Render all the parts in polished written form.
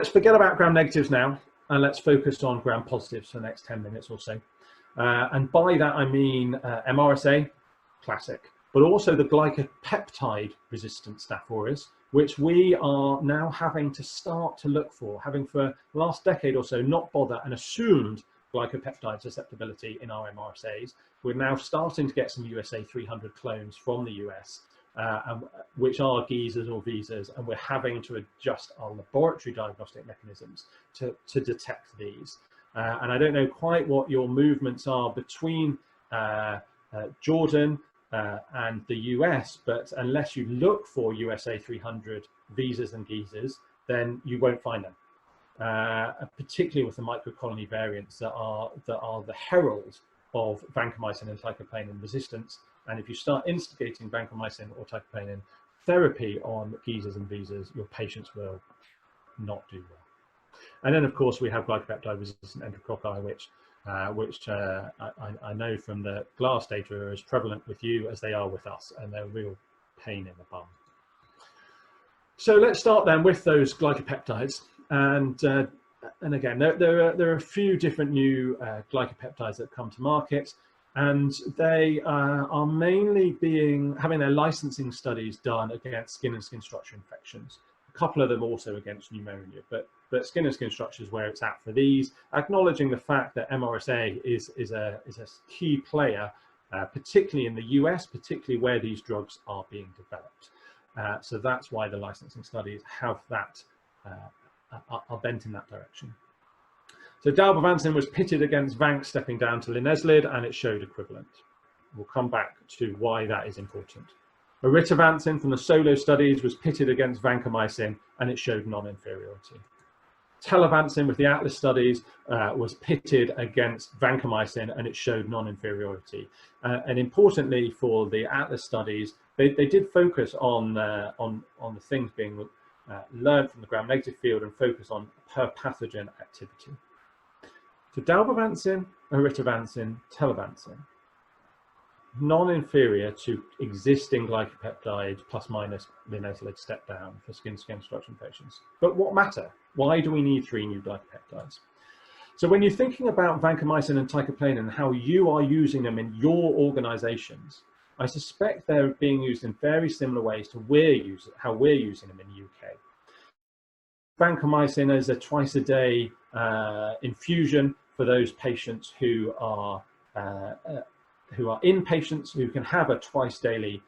Let's forget about gram negatives now, and let's focus on gram positives for the next 10 minutes or so. And by that I mean MRSA, classic, but also the glycopeptide resistant Staph aureus, which we are now having to start to look for, having for the last decade or so not bothered and assumed glycopeptide susceptibility in our MRSAs. We're now starting to get some USA 300 clones from the US, which are geezers or visas, and we're having to adjust our laboratory diagnostic mechanisms to detect these. And I don't know quite what your movements are between Jordan and the US, but unless you look for USA 300 visas and geezers, then you won't find them. Particularly with the microcolony variants that are the herald of vancomycin and teicoplanin resistance. And if you start instigating vancomycin or teicoplanin therapy on geezers and visas, your patients will not do well. And then, of course, we have glycopeptide resistant enterococci, which I know from the GLASS data are as prevalent with you as they are with us, and they're a real pain in the bum. So let's start then with those glycopeptides. And again, there are a few different new glycopeptides that come to market, and they are mainly having their licensing studies done against skin and skin structure infections. A couple of them also against pneumonia, but skin and skin structure is where it's at for these, acknowledging the fact that MRSA is a key player, particularly in the US, particularly where these drugs are being developed. So that's why the licensing studies have that, are bent in that direction. So Dalbavancin was pitted against Vanc stepping down to linezolid, and it showed equivalent. We'll come back to why that is important. Oritavancin from the solo studies was pitted against vancomycin, and it showed non-inferiority. Telavancin with the Atlas studies was pitted against vancomycin, and it showed non-inferiority. And importantly for the Atlas studies, they did focus on the things being learned from the gram-negative field and focus on per pathogen activity. So Dalbavancin, Oritavancin, Telavancin, non-inferior to existing glycopeptide plus minus linezolid step down for skin-to-skin structure infections. But what matter? Why do we need 3 new glycopeptides? So when you're thinking about vancomycin and teicoplanin and how you are using them in your organizations, I suspect they're being used in very similar ways to how we're using them in the UK. Vancomycin is a twice-a-day infusion for those patients who are inpatients, who can have a twice-daily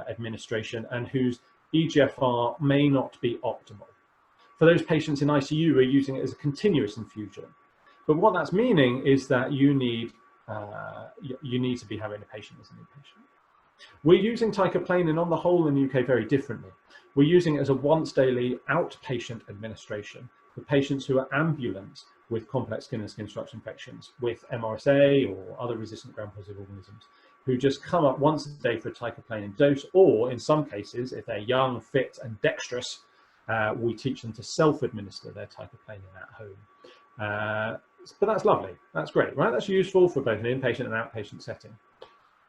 administration and whose EGFR may not be optimal. For those patients in ICU, we're using it as a continuous infusion. But what that's meaning is that you need to be having a patient as an inpatient. We're using teicoplanin on the whole in the UK very differently. We're using it as a once-daily outpatient administration for patients who are ambulant with complex skin and skin structure infections, with MRSA or other resistant gram-positive organisms, who just come up once a day for a teicoplanin dose, or in some cases, if they're young, fit, and dexterous, we teach them to self-administer their teicoplanin at home. But that's lovely. That's great, right? That's useful for both an inpatient and outpatient setting.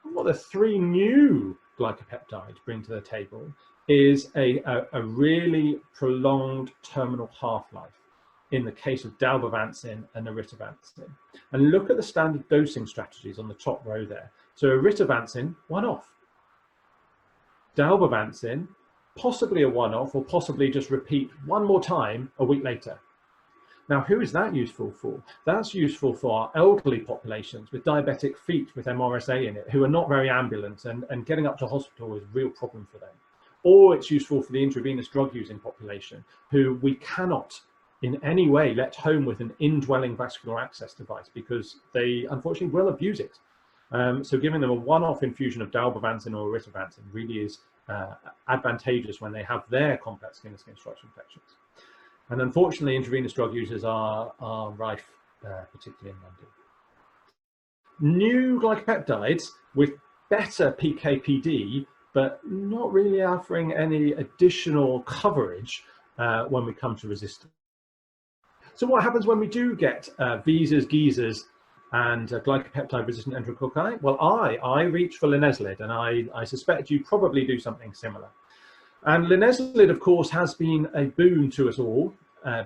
What the 3 new glycopeptides bring to the table is a really prolonged terminal half-life in the case of Dalbavancin and Oritavancin. And look at the standard dosing strategies on the top row there. So Oritavancin, one-off. Dalbavancin, possibly a one-off, or possibly just repeat one more time a week later. Now, who is that useful for? That's useful for our elderly populations with diabetic feet with MRSA in it, who are not very ambulant, and getting up to hospital is a real problem for them. Or it's useful for the intravenous drug using population, who we cannot in any way let home with an indwelling vascular access device because they unfortunately will abuse it. So giving them a one-off infusion of Dalbavancin or Oritavancin really is advantageous when they have their complex skin and skin structure infections. And unfortunately, intravenous drug users are rife, particularly in London. New glycopeptides with better PKPD, but not really offering any additional coverage when we come to resistance. So what happens when we do get visas, geezers, and glycopeptide resistant enterococci? Well, I reach for linezolid, and I suspect you probably do something similar. And linezolid, of course, has been a boon to us all.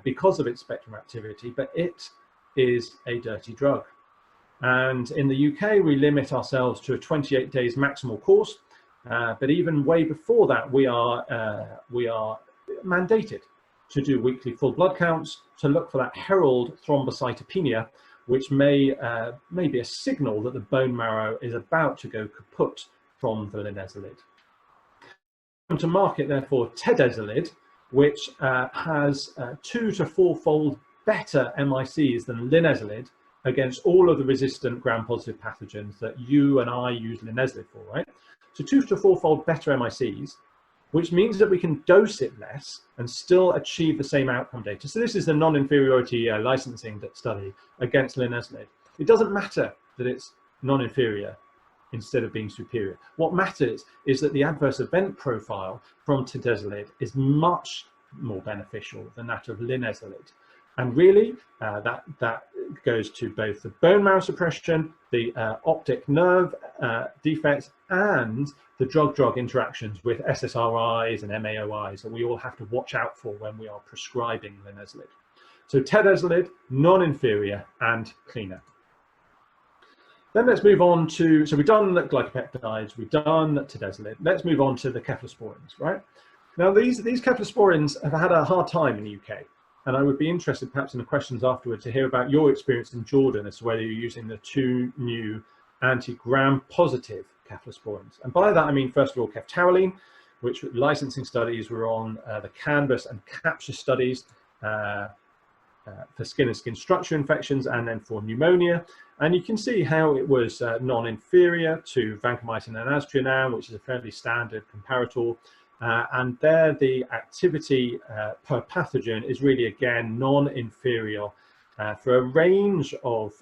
because of its spectrum activity, but it is a dirty drug. And in the UK, we limit ourselves to a 28 days maximal course. But even way before that, we are mandated to do weekly full blood counts to look for that herald thrombocytopenia, which may be a signal that the bone marrow is about to go kaput from the linezolid. To market, therefore, tedezolid, which has 2 to 4-fold better MICs than linezolid against all of the resistant gram-positive pathogens that you and I use linezolid for, right? So 2 to 4-fold better MICs, which means that we can dose it less and still achieve the same outcome data. So this is the non-inferiority licensing study against linezolid. It doesn't matter that it's non-inferior instead of being superior. What matters is that the adverse event profile from tedezolid is much more beneficial than that of linezolid. And really, that goes to both the bone marrow suppression, the optic nerve defects, and the drug-drug interactions with SSRIs and MAOIs that we all have to watch out for when we are prescribing linezolid. So tedezolid, non-inferior and cleaner. Then let's move on to, so we've done glycopeptides, we've done tedezolid. Let's move on to the cephalosporins, right? Now these cephalosporins have had a hard time in the UK. And I would be interested perhaps in the questions afterwards to hear about your experience in Jordan as to whether you're using the 2 new anti-gram positive cephalosporins. And by that I mean, first of all, Ceftaroline, which licensing studies were on the Canvas and Capture studies for skin and skin structure infections and then for pneumonia. And you can see how it was non-inferior to vancomycin and aztreonam, which is a fairly standard comparator. And there the activity per pathogen is really, again, non-inferior for a range of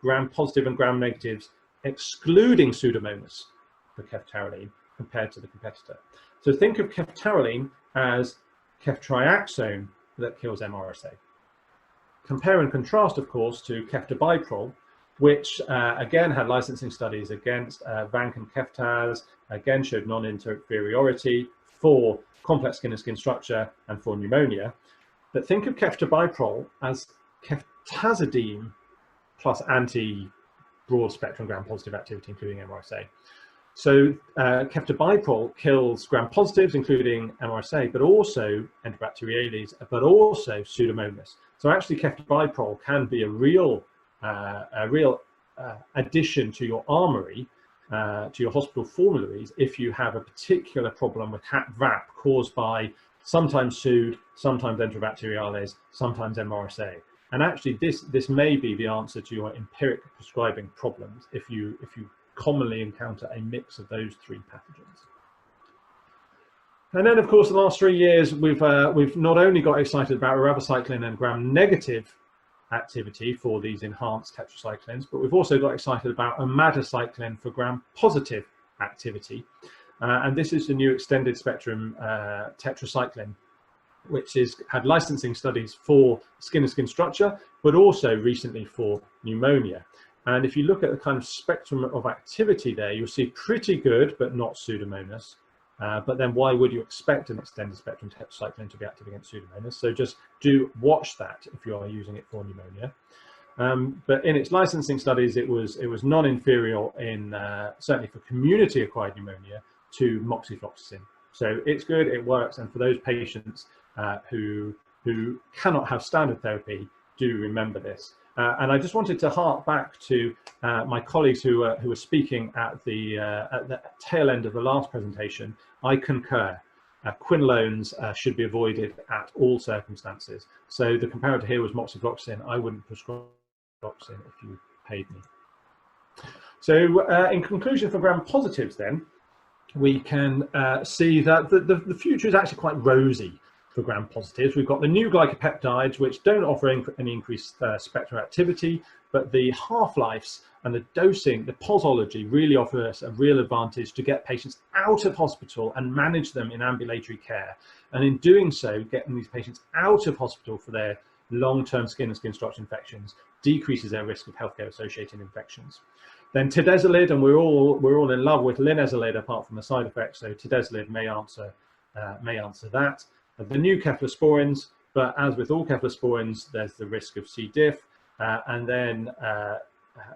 gram-positive and gram-negatives, excluding Pseudomonas for Ceftaroline compared to the competitor. So think of Ceftaroline as ceftriaxone that kills MRSA. Compare and contrast, of course, to Ceftobiprole, which again had licensing studies against Vanc and Ceftaz, again showed non-inferiority for complex skin and skin structure and for pneumonia. But think of Ceftobiprole as ceftazidime plus anti-broad spectrum gram-positive activity, including MRSA. So Ceftobiprole kills gram-positives, including MRSA, but also Enterobacteriales, but also Pseudomonas. So actually Ceftobiprole can be a real addition to your armory, to your hospital formularies, if you have a particular problem with HAP-VAP caused by sometimes Pseud, sometimes Enterobacteriales, sometimes MRSA. And actually this may be the answer to your empiric prescribing problems if you commonly encounter a mix of those 3 pathogens. And then, of course, the last 3 years, we've not only got excited about Oritavancin and gram-negative activity for these enhanced tetracyclines, but we've also got excited about Omadacycline for gram-positive activity. And this is the new extended spectrum tetracycline, which had licensing studies for skin and skin structure, but also recently for pneumonia. And if you look at the kind of spectrum of activity there, you'll see pretty good, but not Pseudomonas. But then why would you expect an extended spectrum tetracycline to be active against Pseudomonas? So just do watch that if you are using it for pneumonia. But in its licensing studies, it was non-inferior in, certainly for community-acquired pneumonia, to moxifloxacin. So it's good, it works, and for those patients who cannot have standard therapy, do remember this. And I just wanted to hark back to my colleagues who were speaking at the tail end of the last presentation. I concur. Quinolones should be avoided at all circumstances. So the comparator here was moxifloxacin. I wouldn't prescribe moxifloxacin if you paid me. So in conclusion, for gram-positives then, we can see that the future is actually quite rosy for gram-positives. We've got the new glycopeptides, which don't offer any increased spectral activity, but the half-lives and the dosing, the posology really offer us a real advantage to get patients out of hospital and manage them in ambulatory care. And in doing so, getting these patients out of hospital for their long-term skin and skin structure infections decreases their risk of healthcare-associated infections. Then tedezolid, and we're all in love with linezolid apart from the side effects, so tedezolid may answer that. The new cephalosporins, But as with all cephalosporins, there's the risk of C. diff, and then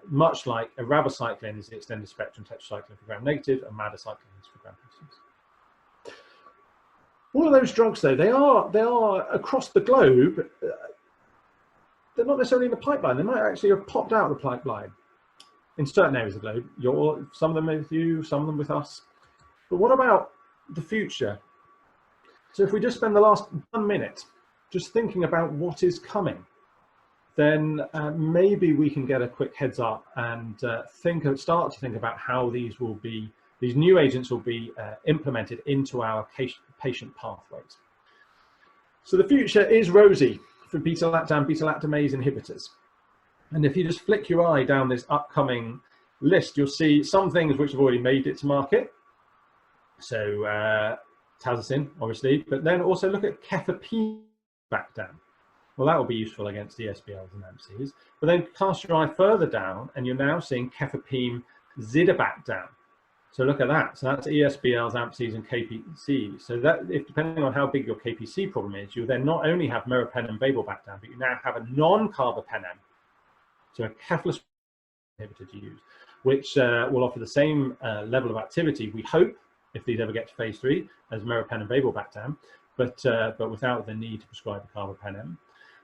much like Oritavancin is the extended spectrum tetracycline for gram-negative, and Omadacycline is for gram-positive. All of those drugs, though, they are across the globe. They're not necessarily in the pipeline. They might actually have popped out of the pipeline in certain areas of the globe. Some of them with you, some of them with us. But what about the future? So if we just spend the last 1 minute just thinking about what is coming, then maybe we can get a quick heads up and start to think about how these new agents will be implemented into our patient pathways. So the future is rosy for beta-lactam, beta-lactamase inhibitors. And if you just flick your eye down this upcoming list, you'll see some things which have already made it to market. So Telavancin, obviously, but then also look at Ceftobiprole back down. Well, that will be useful against ESBLs and AMCs. But then cast your eye further down, and you're now seeing Ceftobiprole back down. So look at that. So that's ESBLs, AMCs, and KPCs. So that, if depending on how big your KPC problem is, you then not only have meropenem back down, but you now have a non-carbapenem, so a cephalosporin inhibitor to use, which will offer the same level of activity, we hope, if these ever get to phase 3, as meropenem back down, but without the need to prescribe a carbapenem.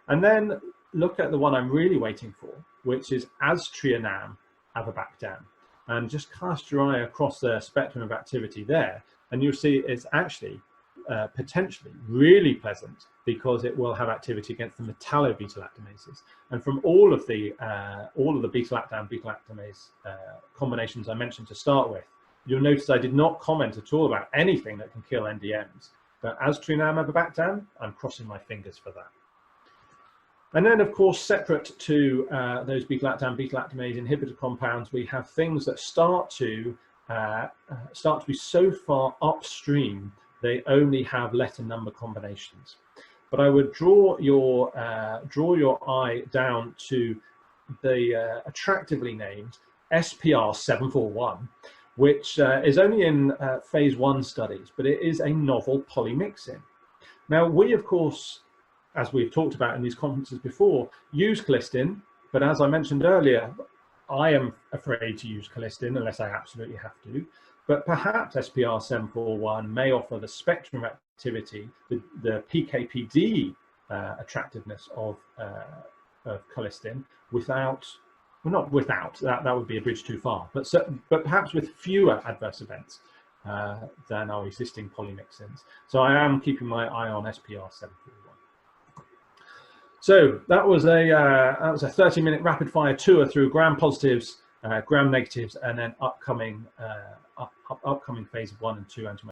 And then look at the one I'm really waiting for, which is aztreonam avibactam. And just cast your eye across the spectrum of activity there, and you'll see it's actually potentially really pleasant because it will have activity against the metallo-beta-lactamases. And from all of the beta-lactam, beta-lactamase combinations I mentioned to start with, you'll notice I did not comment at all about anything that can kill NDMs. But aztreonam avibactam, I'm crossing my fingers for that. And then, of course, separate to those beta-lactam, beta-lactamase inhibitor compounds, we have things that start to be so far upstream they only have letter number combinations. But I would draw your eye down to the attractively named SPR741, which is only in phase 1 studies, but it is a novel polymyxin. Now, we, of course, as we've talked about in these conferences before, use colistin, but as I mentioned earlier, I am afraid to use colistin unless I absolutely have to. But perhaps SPR741 may offer the spectrum of activity, the PKPD attractiveness of colistin without, well, not without, that would be a bridge too far, but perhaps with fewer adverse events than our existing polymyxins. So I am keeping my eye on SPR741. So that was a 30-minute rapid-fire tour through gram-positives, gram-negatives, and then upcoming phase 1 and 2 antibiotics.